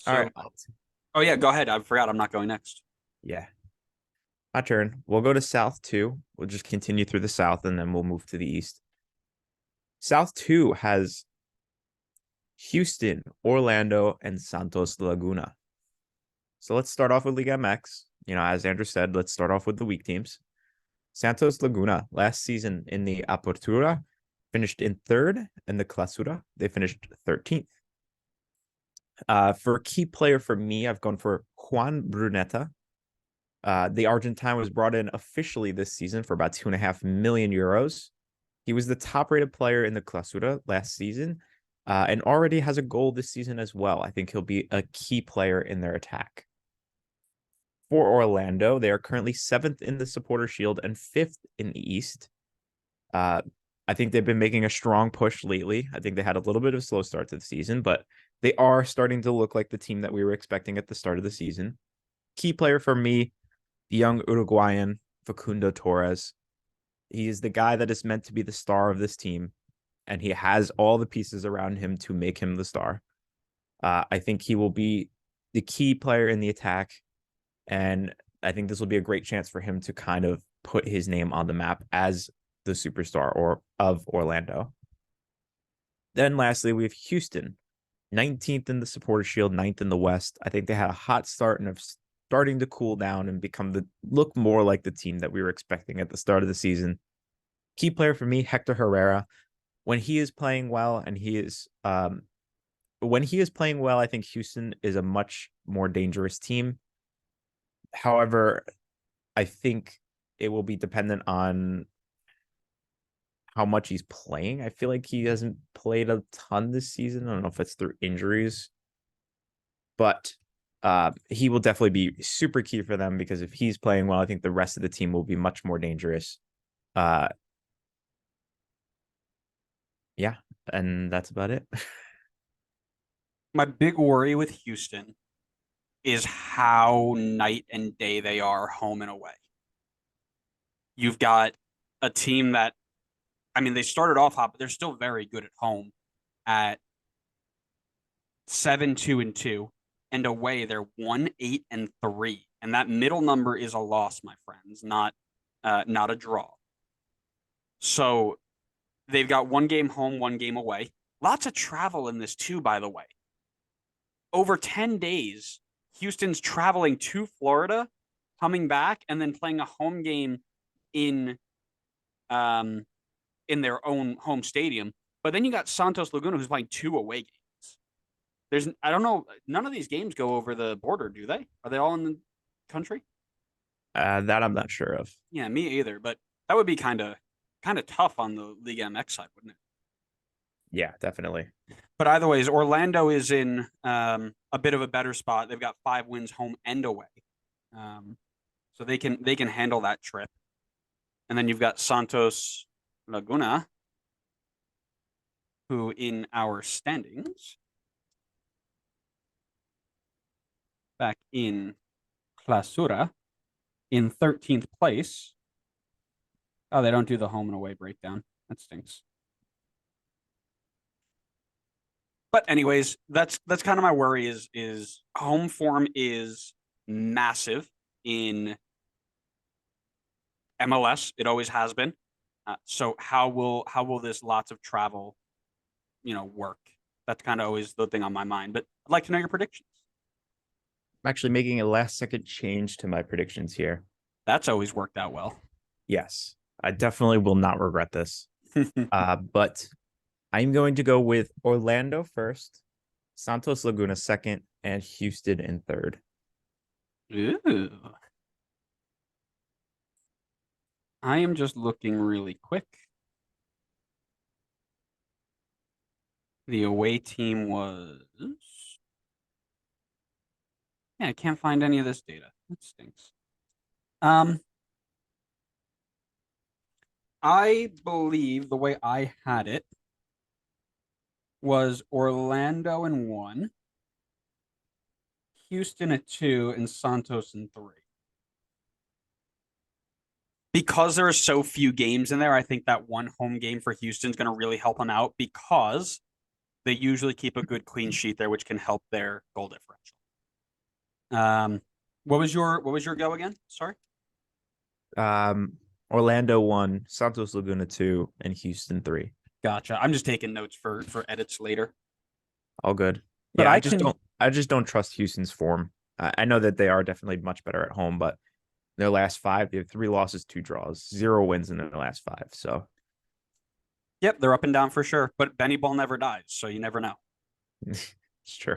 All So, right. oh yeah, go ahead. I forgot I'm not going next. Yeah. My turn. We'll go to South 2. We'll just continue through the South and then we'll move to the East. South 2 has Houston, Orlando, and Santos Laguna. So let's start off with Liga MX. As Andrew said, let's start off with the weak teams. Santos Laguna last season in the Apertura finished in third, and the Clausura they finished 13th. For a key player for me, I've gone for Juan Bruneta. The Argentine was brought in officially this season for about 2.5 million euros. He was the top rated player in the Clausura last season, and already has a goal this season as well. I think he'll be a key player in their attack. For Orlando, they are currently seventh in the Supporter Shield and fifth in the East. Uh, I think they've been making a strong push lately. I think they had a little bit of a slow start to the season, but they are starting to look like the team that we were expecting at the start of the season. Key player for me, the young Uruguayan Facundo Torres. He is the guy that is meant to be the star of this team, and he has all the pieces around him to make him the star. I think he will be the key player in the attack, and I think this will be a great chance for him to kind of put his name on the map as the superstar or of Orlando. Then lastly, we have Houston, 19th in the Supporter Shield, ninth in the West. I think they had a hot start and have starting to cool down and become the look more like the team that we were expecting at the start of the season. Key player for me, Hector Herrera. When he is playing well, I think Houston is a much more dangerous team. However, I think it will be dependent on how much he's playing. I feel like he hasn't played a ton this season. I don't know if it's through injuries, but he will definitely be super key for them because if he's playing well, I think the rest of the team will be much more dangerous. Uh, yeah, and that's about it. My big worry with Houston is how night and day they are home and away. You've got a team that, I mean, they started off hot, but they're still very good at home at 7-2-2, and away they're 1-8-3, and that middle number is a loss, my friends, not a draw. So they've got one game home, one game away. Lots of travel in this too, by the way. Over 10 days, Houston's traveling to Florida, coming back, and then playing a home game in um in their own home stadium. But then you got Santos Laguna who's playing two away games. I don't know, none of these games go over the border, do they? Are they all in the country? That I'm not sure of. Yeah, me either. But that would be kind of tough on the Liga MX side, wouldn't it? Yeah, definitely. But either ways, Orlando is in a bit of a better spot. They've got 5 wins home and away, um, so they can handle that trip. And then you've got Santos Laguna, who in our standings back in Clausura in 13th place. Oh, they don't do the home and away breakdown. That stinks. But anyways, that's kind of my worry is home form is massive in MLS. It always has been. So how will this lots of travel, work? That's kind of always the thing on my mind. But I'd like to know your predictions. I'm actually making a last second change to my predictions here. That's always worked out well. Yes, I definitely will not regret this. But I'm going to go with Orlando first, Santos Laguna second, and Houston in third. Ooh. I am just looking really quick. The away team was. Yeah, I can't find any of this data. That stinks. Um, I believe the way I had it was Orlando in one, Houston at two, and Santos in three. Because there are so few games in there, I think that one home game for Houston is going to really help them out because they usually keep a good clean sheet there, which can help their goal differential. What was your go again? Sorry. Orlando 1, Santos Laguna 2, and Houston 3. Gotcha. I'm just taking notes for edits later. All good. But Yeah, I I just don't trust Houston's form. I know that they are definitely much better at home, but their last 5, they have 3 losses, 2 draws, 0 wins in their last 5. So Yep, they're up and down for sure. But Benny Ball never dies, so you never know. it's true.